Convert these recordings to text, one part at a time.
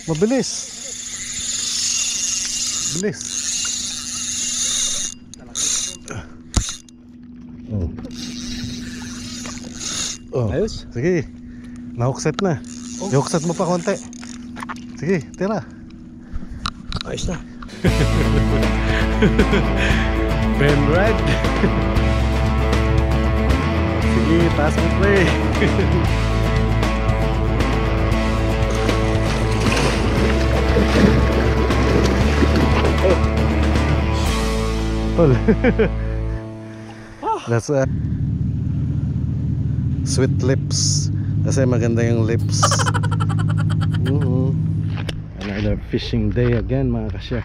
Mabilis. Bilis. Oh. Oh. Ayos. Sige. Nahukset na. Ihukset mo pa konti. Sige, tira. Ayos na. Ben Red. Sige, taas mo play. Tol. That's sweet lips. Kasi maganda yung lips. Another fishing day again mga kasya.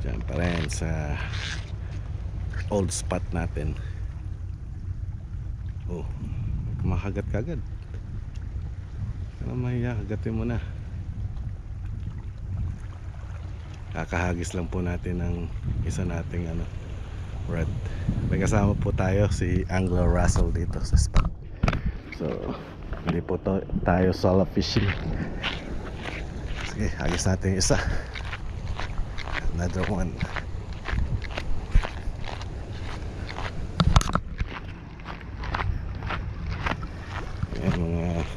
Diyan pa rin sa old spot natin. Oh, makagat kagad. Ano mahiya, kagatin mo na. Kakahagis lang po natin ng isa nating rod. May kasama po tayo si Angler Russell dito sa spot. So hindi po tayo solo fishing. Sige, hagis natin yung isa. Another one. Ayan mga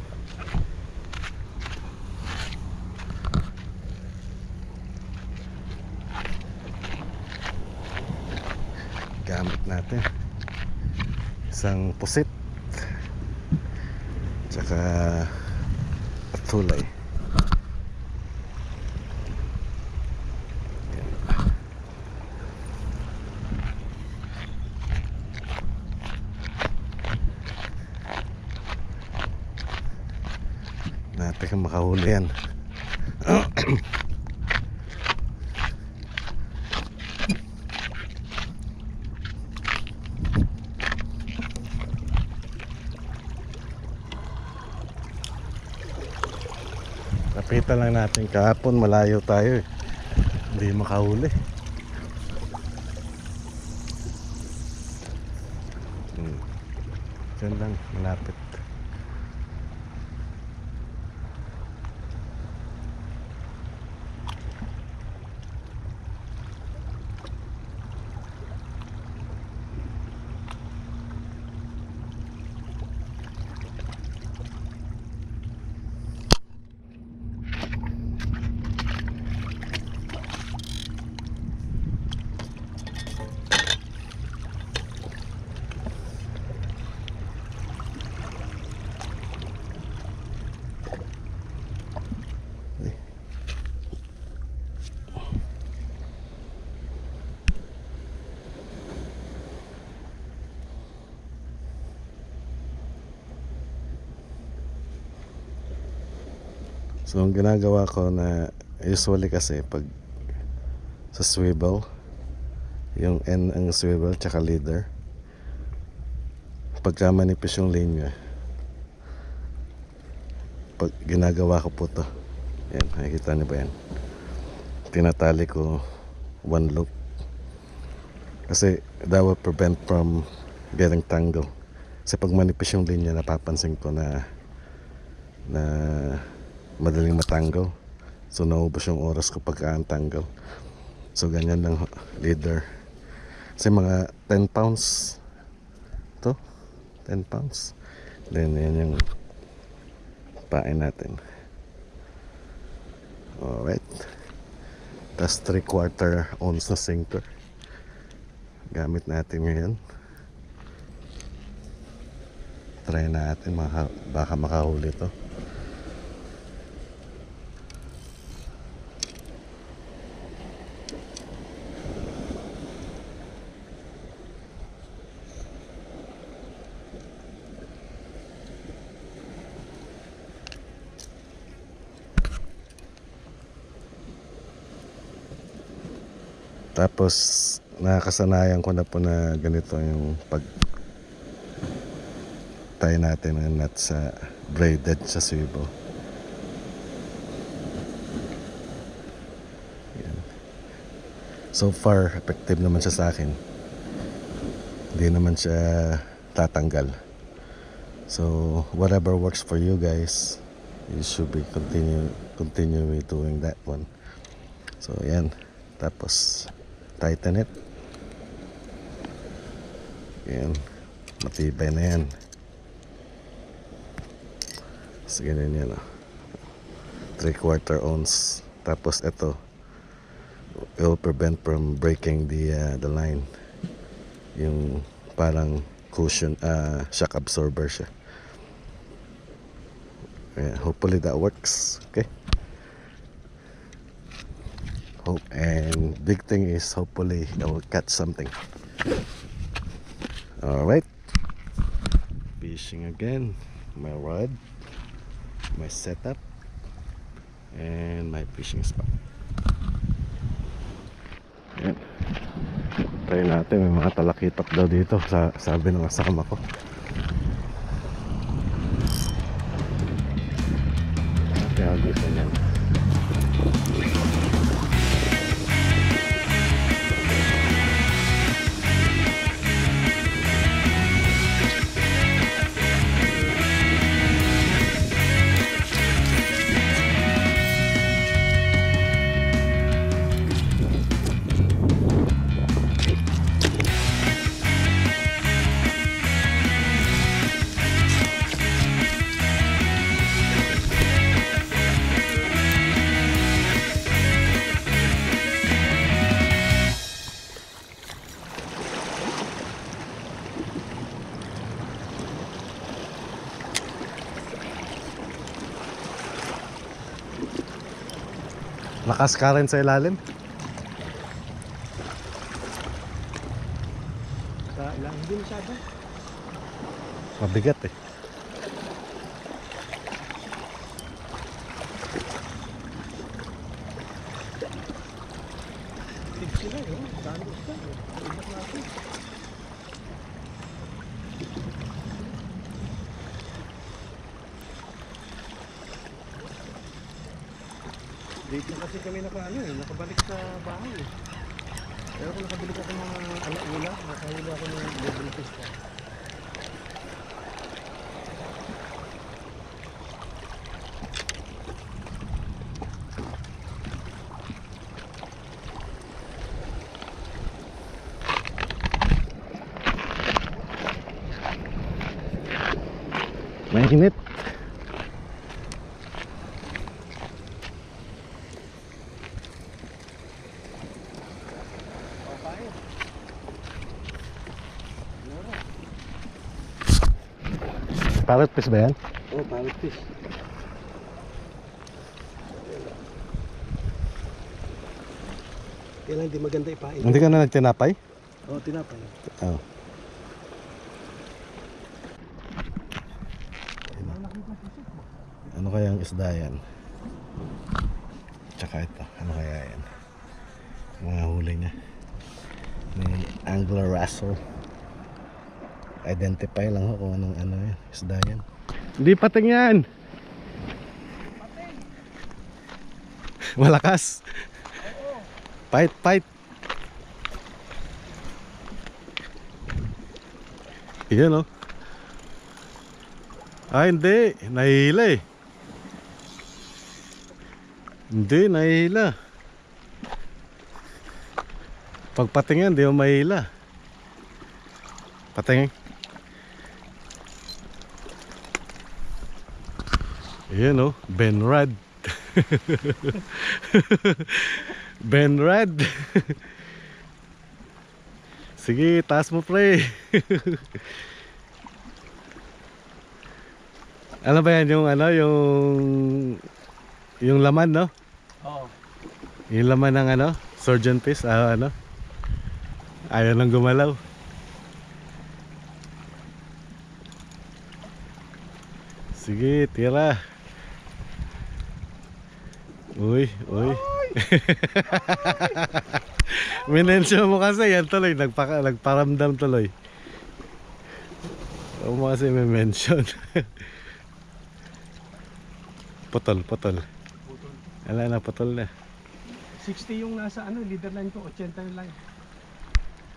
gamit natin. Isang pusit tsaka tulay. Natin kang makahuli yan. Kapitan lang natin kahapon, malayo tayo eh. Hindi makahuli. Diyan lang, malapit. So ang ginagawa ko na usually kasi pag sa swivel, yung end ang swivel tsaka leader, pagka manipis yung linya, pag ginagawa ko po to, yan, nakikita niyo ba yan, tinatali ko one loop kasi that will prevent from getting tangled. Kasi pag manipis yung linya, napapansin ko na madaling matanggal. So naubos yung oras ko pagka-tanggal. So ganyan lang leader. Kasi mga 10 pounds to, 10 pounds. Then yan yung pain natin. Alright. Tas 3/4 ounce na sinker gamit natin ngayon. Try natin, baka makahuli to. Tapos nakasanayan ko na po na ganito yung pag tie natin ng nut sa braided sa swivel. Yan. So far effective naman siya sa akin. Hindi naman siya tatanggal. So whatever works for you guys, you should be continue continue with doing that one. So yan, tapos tighten it. Yan, matibay na yan. So ganyan yan, 3/4 ounce. Tapos ito, it will prevent from breaking the line. Yung parang cushion, shock absorber siya. Yeah, hopefully that works. Okay. Hope, and big thing is hopefully I will catch something. All right. Fishing again. My rod, my setup, and my fishing spot. Yan. Try natin, may mga talakitok daw dito, sabi ng kasama ko. Kaya gusto niyan. Lakas ka rin sa ilalim? Sa ilang, hindi masyado. Mabigat eh. Tig sila yun. Saan gusto? Ibat natin. Late na kasi kami nakabalik sa bahay eh. Pero kung nakabili ako ng alaula, nakahuli ako ng level fish pa. Mainit. Parrot fish ba yan? Oh, parrot fish. Kailan hindi maganda ipain. Hindi ka na nagtinapay? Oh, tinapay. Oo. Ano kaya ang isda yan? Tsaka ito, ano kaya yan? Mga huli niya. May angler wrestle. Identify lang ho kung anong yan, isda yan. Hindi pating yan! Malakas! Fight, fight! Yan o. Hindi, nahihila eh. Hindi, nahihila. Pagpatingin, di mo mahihila. Patingin. Ayan o, Benrad. Benrad. Sige, taas mo pre. Ano ba yan yung yung laman, no? Oo. Yung laman ng surgeon fish, ayaw nang gumalaw. Sige, tira. Uy, uy. Minensyon mo kasi yan tuloy, nagparamdam tuloy. O mo kasi may mention. Putol, putol. Ala na, putol na. 60 yung nasa leader line ko, 80 yung line.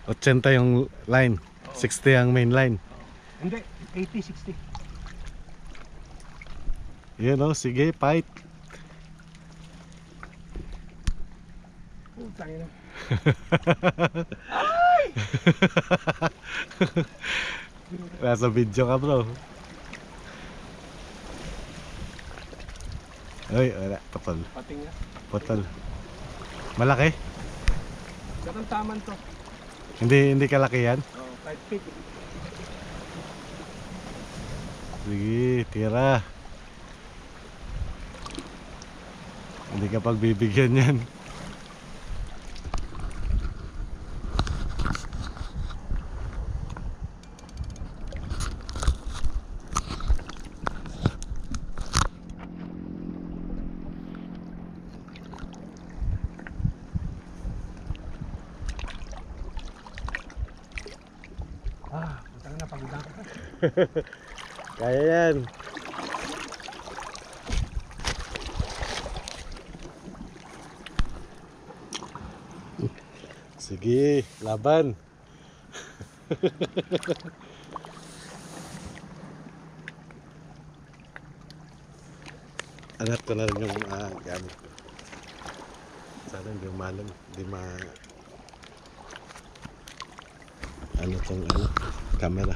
80 yung line, 60 ang main line. Hindi, 80, 60. Yan o, sige, fight. Putang ina. Nasa video ka bro. Ay, wala. Kapal. Pating nga. Putol. Malaki? Katamtaman to. Hindi kalaki yan? Oh, kahit pig. Sige, tira. Hindi ka pagbibigyan yan. Putang ina, pagod ako. Kaya yan. Sige, laban. Anat ko na rin yung gamit ko. Sana hindi umalam. Hindi ano tong camera.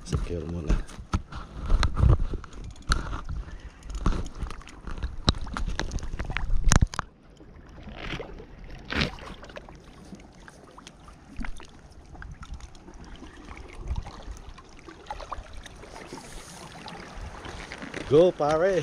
Secure muna. Go pare.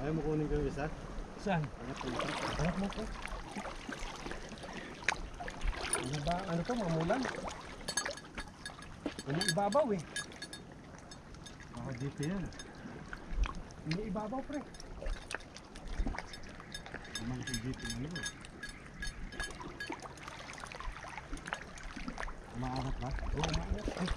Ayaw mo kunin ko yung isa? Saan? Hanap mo po. Ano ba? Ano to? Mamulan? Ano ibabaw eh? Baka dito yan. Hindi ibabaw pre. Naman si dito na yun. Umaarat ba? Oo, maalat. Ay,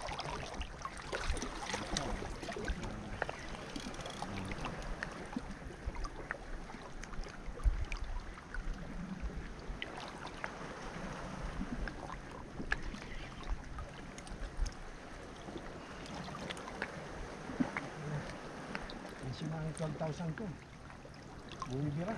yung mga 12,000 ko. Bumibira.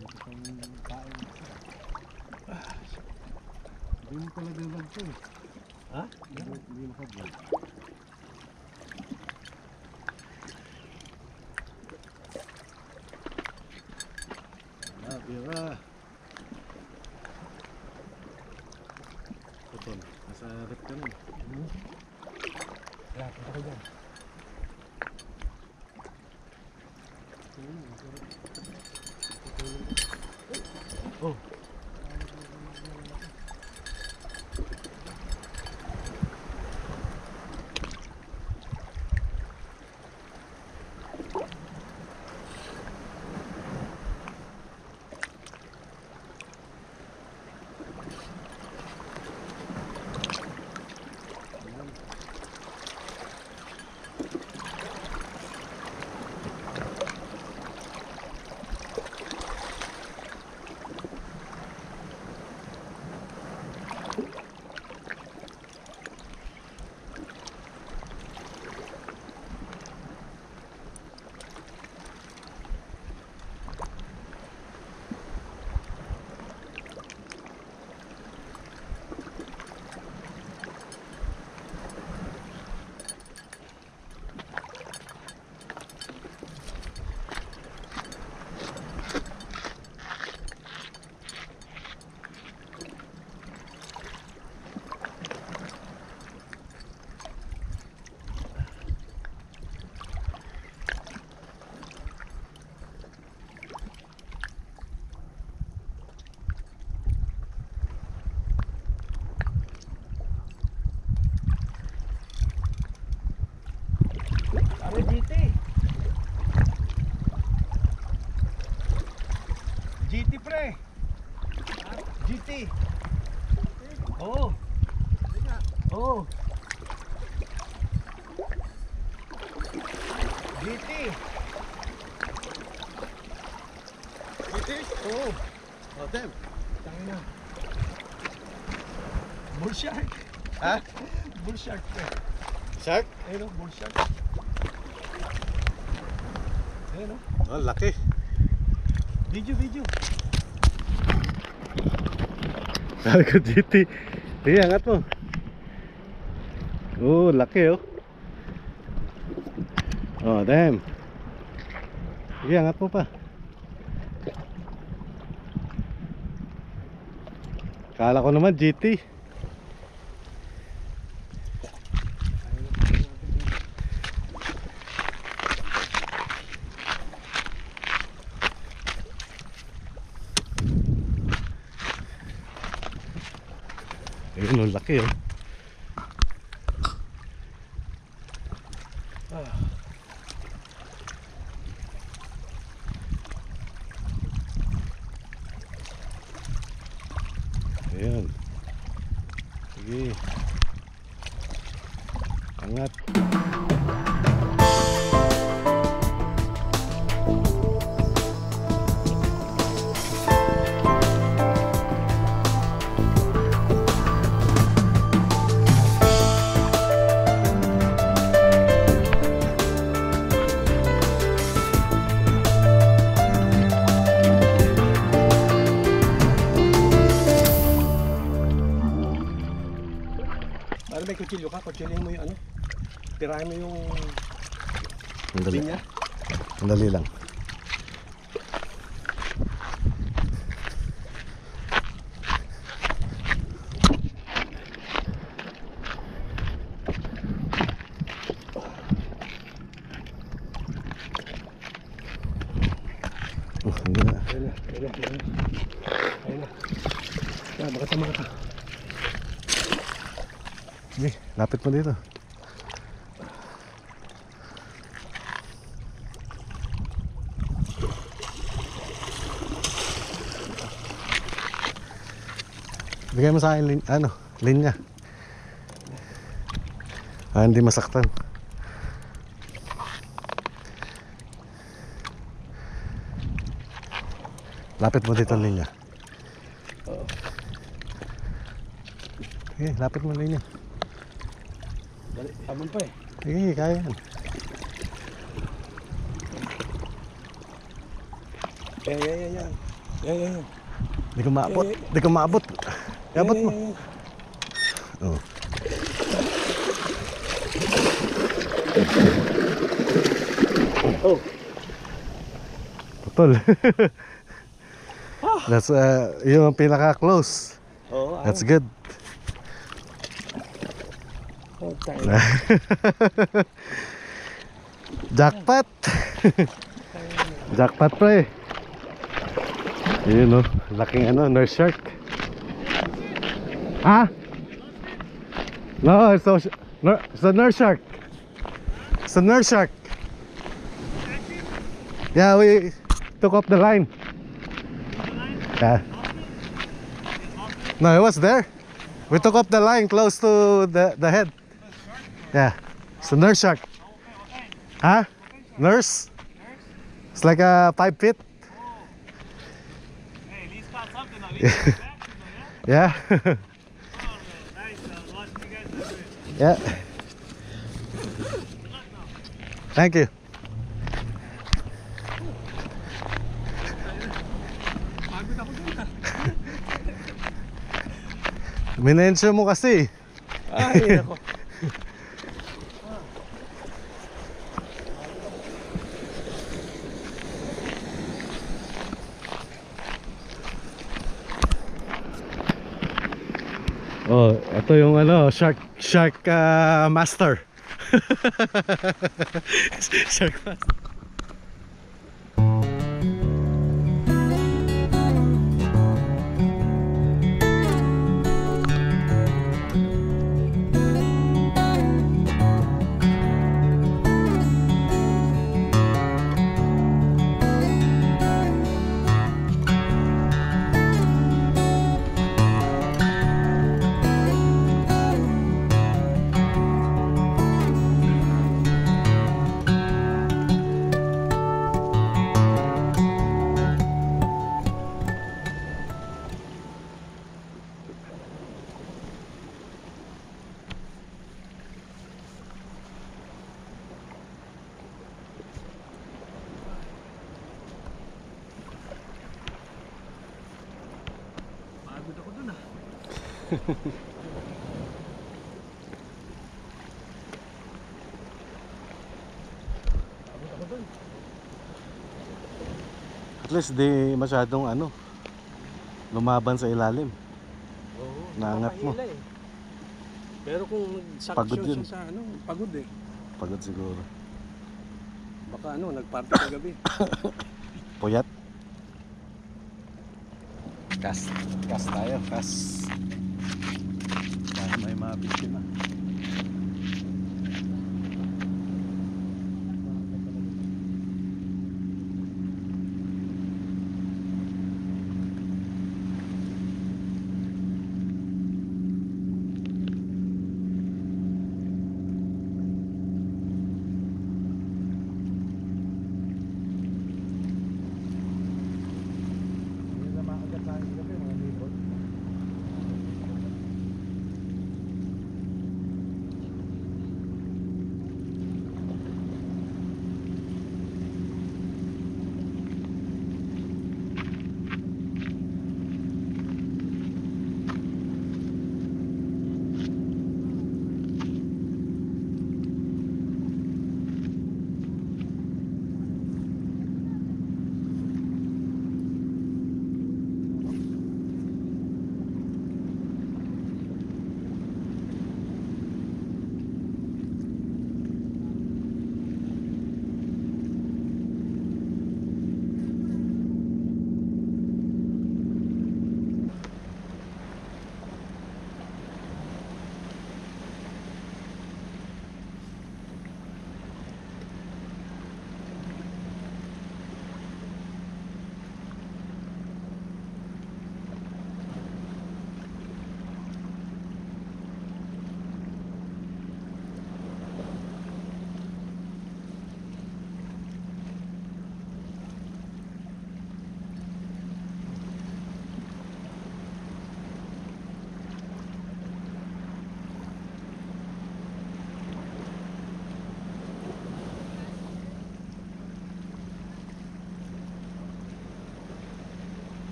Dito pang kain. Hindi mo talaga vlog to eh. Ha? Hindi naka-vlog. Bira. Putol, nasa rep ka nun. Kaya, punta ko dyan. Oh. Ano GT? GT pre. GT. Oo. Oo. GT. GT? Oo. Oh, damn. Tangin na. Bull shark. Ha? Bull shark pre. Shark? Ayun o, bull shark. Ayun o. Oh, laki. Video. Sabi ko GT. Sige, angat mo. Oh, laki oh. Oh, damn. Sige, angat mo pa. Kala ko naman GT. Ayun, ang laki oh. Ayan. Sige. Angat. Para may kutsilyo ka, kutsilyo mo yung ano. Tirahin mo yung Sandali. linya. Sandali lang. Oh, hindi na. Ayun na. Baka tama ka. Sige, lapit mo dito. Bigay mo sa akin linya. Hindi masaktan. Lapit mo dito ang linya. Sige, lapit mo ang linya. Dali, abon pa eh. Sige, kaya yan. Yan. Di ko maabot. Di ko maabot. Iabot mo. Oh. Oh. Putol. That's yung pinaka-close. Oo. That's good. Oh, tayo. Jackpot. Jackpot pre. Yun oh, laking nurse shark. Ah? No, it's a nurse shark. It's a nurse shark. Yeah, we took off the line. Yeah. No, it was there. We took off the line close to the head. Yeah, it's a nurse shark. Huh? Nurse? It's like 5 feet. Hey, at least caught something though. At least got back, Yeah. yeah? Oh, nice. I was watching you guys do it. Yeah. Thank you. Pagod ako dun ah. Minensyo mo kasi. Ay, ako. Oh, ito yung shark master. Shark master. Abot ako dun. At least di masyadong ano, lumaban sa ilalim. Oo. Naangat mo. Nakakahila eh. Pero kung Pagod nag-suction yun. siya sa ano, pagod eh. Pagod siguro. Baka ano, nagparty kagabi. Puyat. Cast tayo, cast. Para may mga biktima. Hindi na makagat tayo kagabi, mga neighbor.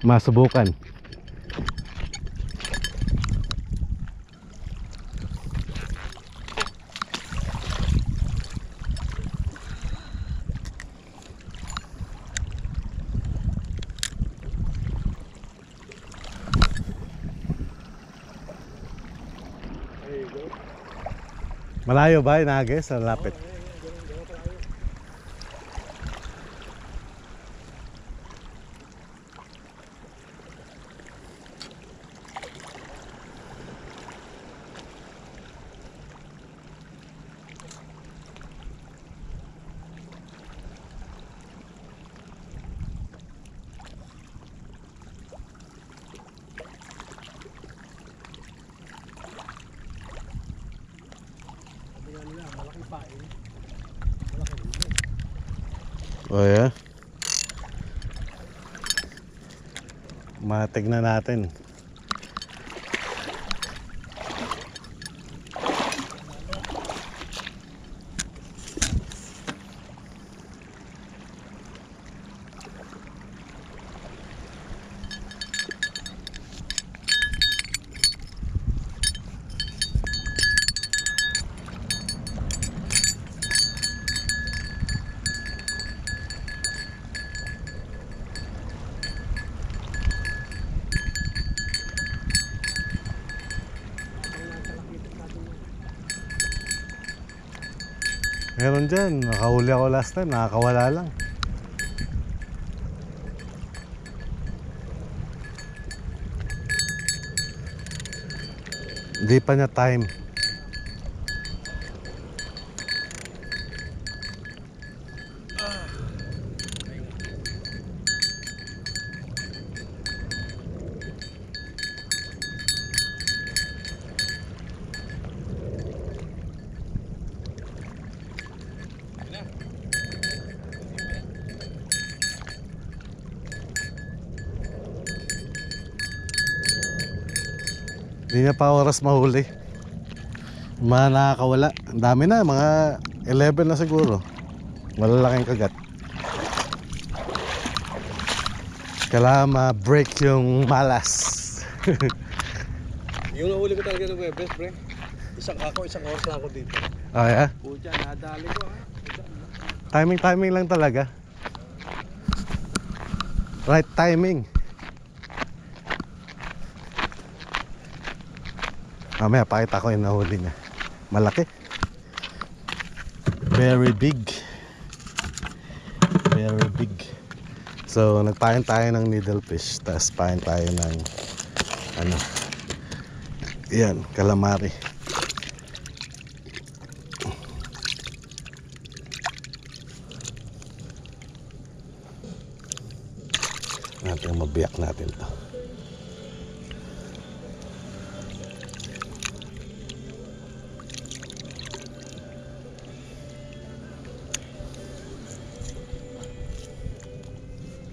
Masubukan. There you go. Malayo ba inagis sa lapit? Ganun pala yun. Sabi nga nila, malaki pa eh. Malaki rin eh. O yeah. Matignan natin. Meron dyan, nakahuli ako last time, nakakawala lang. Hindi pa niya time. Hindi niya pa oras mahuli. Mga nakakawala. Ang dami na, mga 11 na siguro. Malalaking kagat. Kailangan ma-break yung malas. Yung nahuli ko talaga ng Webes, pre. Isang oras na ako dito. Oh, yeah? Pucha, nadali ko ha. Timing lang talaga. Right timing. Mamaya pakita ko yung nahuli niya. Malaki. Very big. Very big. So nagpain tayo ng needlefish. Tapos pain tayo ng ano, yan, calamari. Natin mabiyak natin to.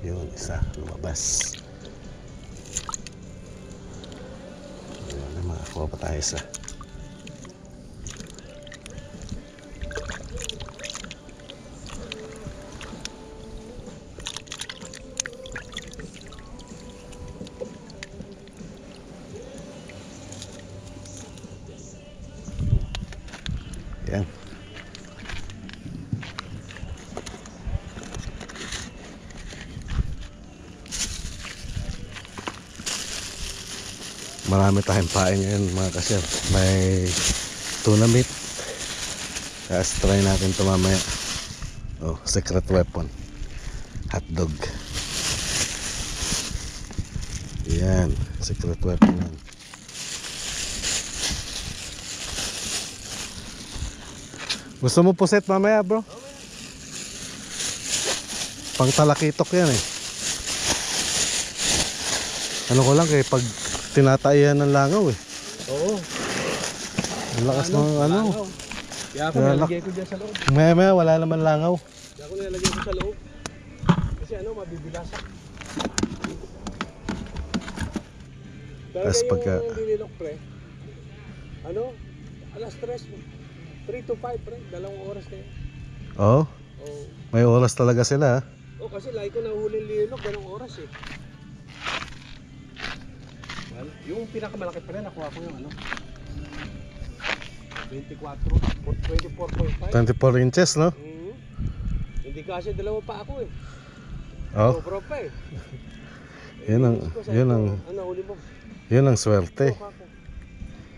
Yun, isa lumabas. Yun, makakuha pa tayo isa. Yan. Marami tayong pain ngayon mga kasyar. May tuna meat. Tapos try natin ito mamaya. Oh, secret weapon. Hotdog. Yan, secret weapon yan. Gusto mo puset mamaya, bro? Pang talakitok yan eh. Ano ko lang kay pag tinataihan ng langaw eh. Oo. Ang lakas ng ano. Kaya ako Kaya nilalagay ko dyan sa loob. Maya wala naman langaw. Kaya ako nilalagay ko sa loob. Kasi ano, mabibilasak. Tas Talaga pagka- yung dinilok, pre. Ano? Alas 3. 3 to 5, pre. 2 oras na yun. Oh, Oo. may oras talaga sila. ah. Oh, kasi lagi ko nahuli linok, 2 oras eh. Well, yung pinakamalaki pa rin, nakuha ko yung ano. 24.5. 24 inches, no? Hindi kasi 2 pa ako eh. Oh, Sobra pa eh. yun Ano, huli mo? ang swerte. Kuha ko.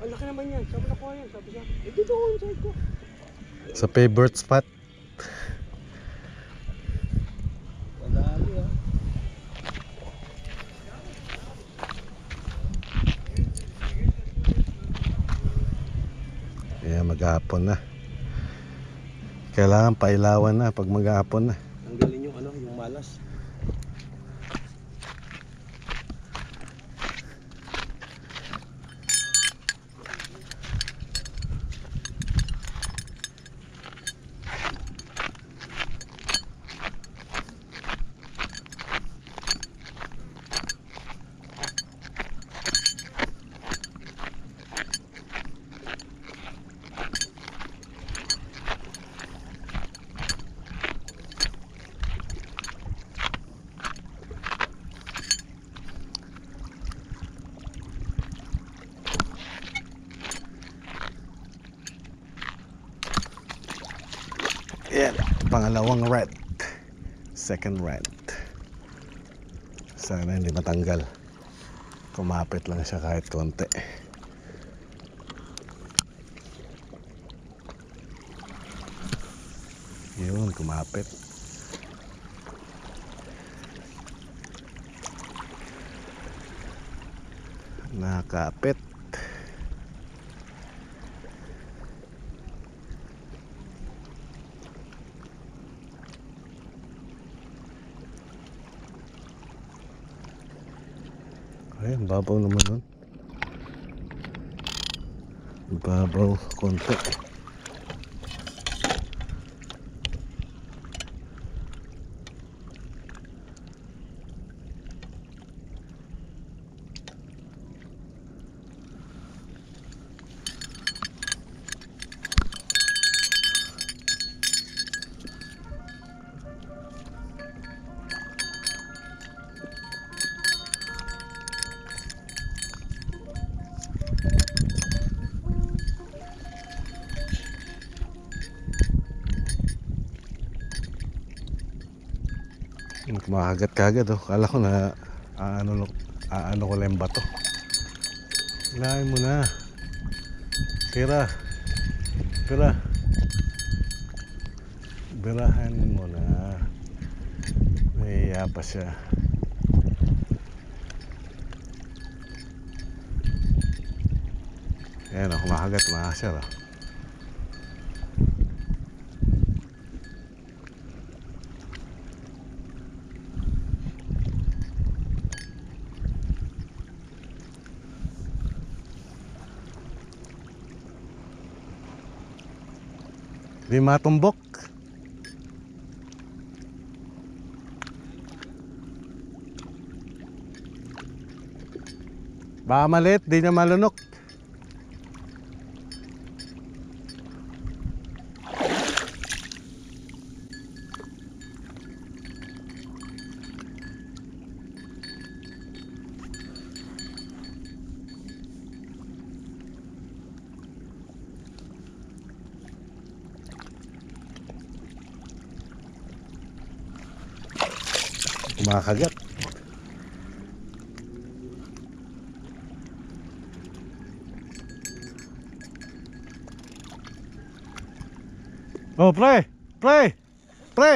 Ang laki naman yan. Saan mo nakuha yan? Sabi siya. Eh, dito ko inside ko. Sa favorite spot. Madali ah. Ayan, maghapon na. Kailangan pailawan na pag maghapon na. Tanggalin yung ano, yung malas. Ayan, pangalawang red. Second red. Sana hindi matanggal. Kumapit lang siya kahit konti. Yun, kumapit. Nakapit. Ay, ang babaw naman nun. Babaw, konti. Kumakagat kagad oh. Kala ko na aano ko lang yung bato. Hilahin mo na. Tira. Tira. Birahan mo na. Nahiya pa siya. Ayan oh, kumakagat. Makasya oh. Di matumbok. Baka maliit, di niya malunok. Kumakagat. Oh, pre! Pre! Pre!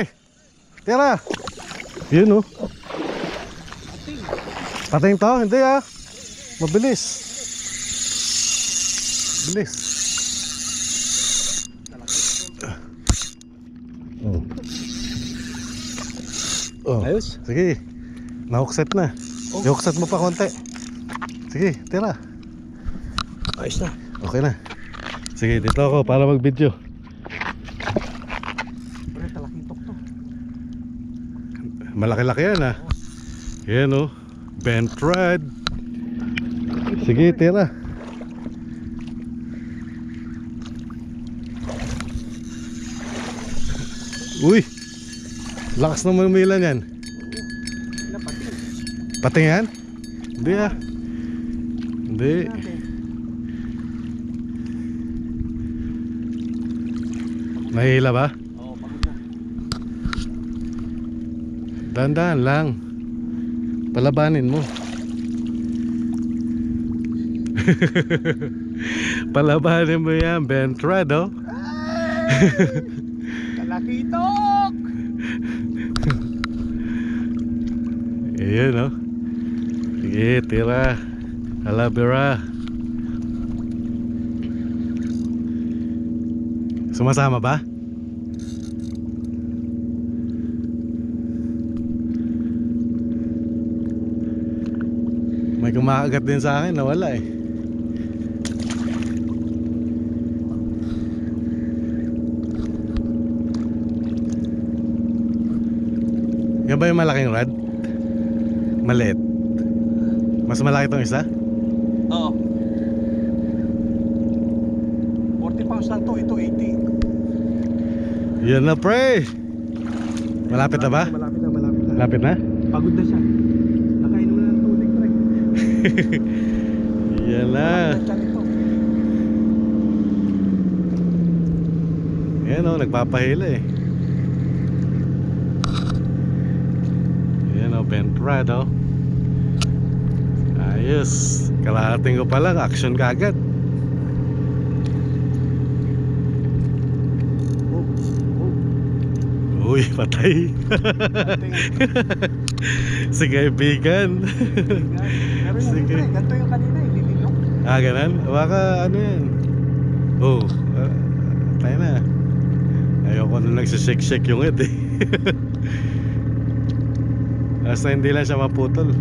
Tira! Yun oh. Pating to? Hindi ah. Mabilis. Bilis. Oh. Oh. Ayos. Sige. Nahukset na. Oh. Ihukset mo pa konti. Sige, tira. Ayos na. Okay na. Sige, dito ako para mag-video. Pre, talakitok to. Malaki-laki yan ah. Yan oh. Bent rod. Sige, tira. Uy! Lakas naman umilan yan. Napating. Pating yan? Hindi ah. Hindi. Nahihila ba? Oo, pagod na. Dahan-dahan lang. Palabanin mo. Palabanin mo yan, bent rod oh. Talakitok! Ayan oh. Sige, tira. Halabira. Sumasama ba? May kumakagat din sa akin, nawala eh. Yan ba yung malaking rod? Maliit. Mas malaki itong isa? Oo. 40 pounds lang to, ito 80. Yan na pre. Malapit na ba? Malapit na, malapit na. Malapit na? Pagod na siya. Nakainom na ng tubig, pre. Yan na. Malapit na siya nito. Yan o, nagpapahila eh. Yan o, bent rod o. Ayos. Kalahating ko pa lang, action kagad. Uy, patay. Si kaibigan. Pero yung Sige. pre, ganito yung kanina, ilililok. Ah, ganun? Baka ano yan. Oh, tayo na. Ayoko na nagsishake-shake yung head eh. Basta hindi lang siya maputol.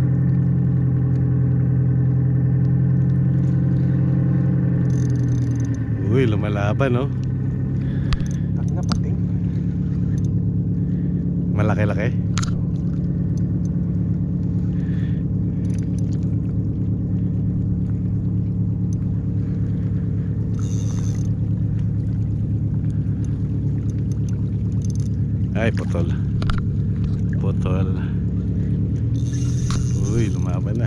Uy, lumalaban no? At nga pating. Malaki-laki. Ay, putol. Putol. Uy, lumaban na.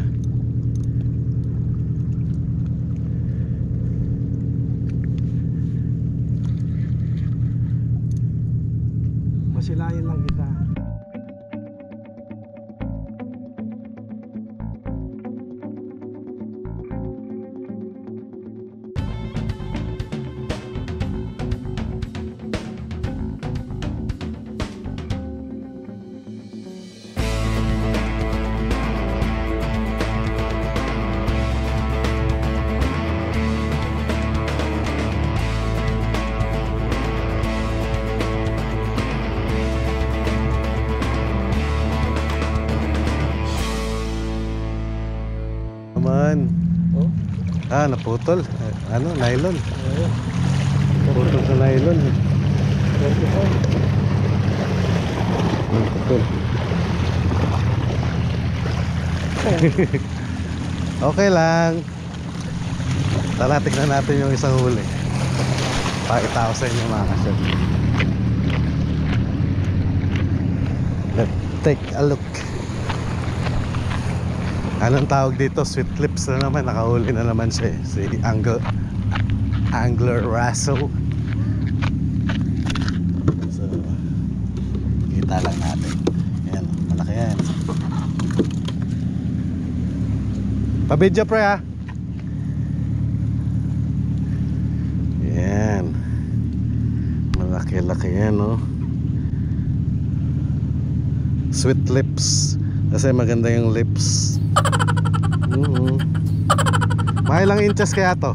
Masilayan lang kita. Ayun. Oh? Naputol. Ano, nylon. Oo. Naputol sa nylon. 45. Naputol. Okay lang. Tara, tignan natin yung isang huli. Pakita ko sa inyo mga kasyat. Let's take a look. Anong tawag dito? Sweet lips na naman. Nakahuli na naman siya eh. Si Angler Russell. So, kita lang natin. Ayan, malaki yan. Pabidyo pre ha. Yan. Malaki-laki yan no. Sweet lips. Kasi maganda yung lips. Mga ilang inches kaya to?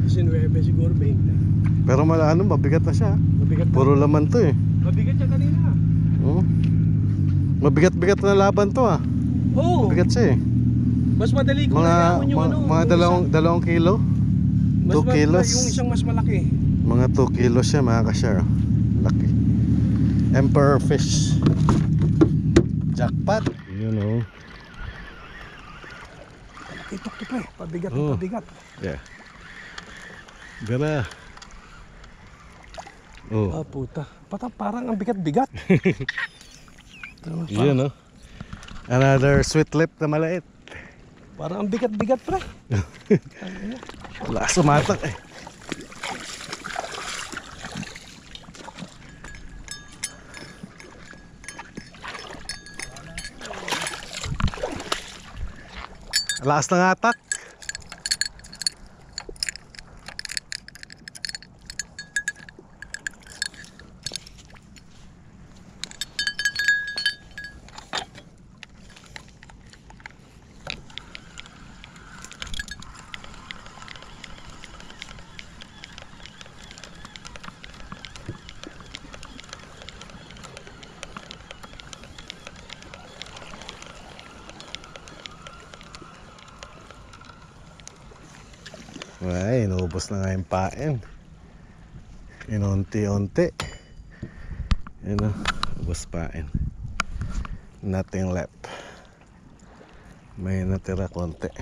19 siguro, 20. Pero mabigat na siya. Mabigat na. Puro laman to eh. Mabigat siya kanina. Mabigat-bigat na laban to ah. Oo. Mabigat siya eh. Mas madali kung nayakon yung ano. Mga yung dalawang kilo. mas 2 kilos. Yung isang mas malaki. Mga 2 kilos siya mga ka-share. Laki. Emperor fish. Jackpot. You know. Itok to pre. Pabigat Oo. pabigat. Yeah. Gara. Oh. Ah puta. Parang ang bigat-bigat. Yun no. Another sweet lip na maliit. Parang ang bigat-bigat pre. Wala sumatak eh. Lakas ng atak. Ay, inuubos na nga yung pain. Inunti-unti. Yun o, ubos pain. Nothing left. May natira konti.